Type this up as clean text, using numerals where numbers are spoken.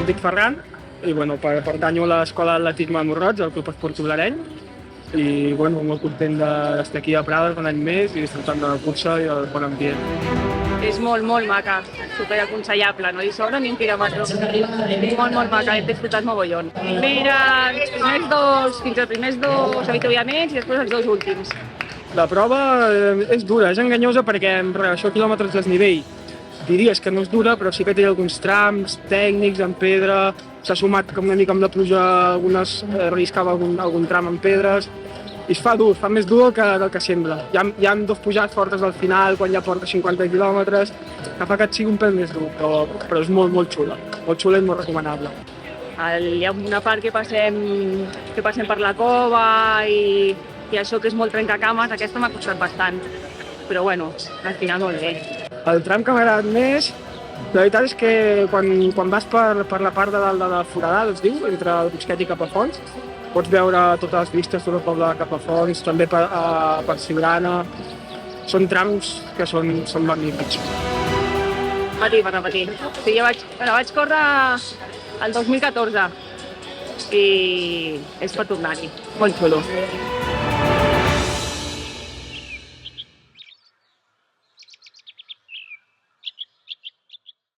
dic Ferran i pertanyo a l'Escola d'Atletisme de Mont-roig, del Club Esportiu l'Areny, i molt content d'estar aquí a Prades un any més i disfrutant de la cursa i del bon ambient. És molt maca, superaconsellable, no li sobra ni un quilòmetre. Molt maca, he disfrutat mogollon. Mira, fins als primers dos avituallaments i després els dos últims. La prova és dura, és enganyosa perquè amb relació a quilòmetres desnivell diries que no és dura, però sí que té alguns trams tècnics en pedra, s'ha sumat una mica amb la pluja, algunes arriscava algun tram en pedres, i es fa dur, fa més dur del que sembla. Hi ha dos pujades fortes al final, quan ja porta 50 quilòmetres, que fa que et sigui un pèl més dur, però és molt xula i molt recomanable. Hi ha una part que passem per la cova i això que és molt trencacames, aquesta m'ha costat bastant, però bueno, al final molt bé. El tram que m'ha agradat més, la veritat és que quan vas per la part de dalt de la Foradada, es diu, entre el Busquet i Capafonts, pots veure totes les vistes, tot el poble de Capafonts, també per Siurana. Són trams que són magnífics. Repetir. Sí, vaig córrer el 2014 i és per tornar-hi. Molt xulo.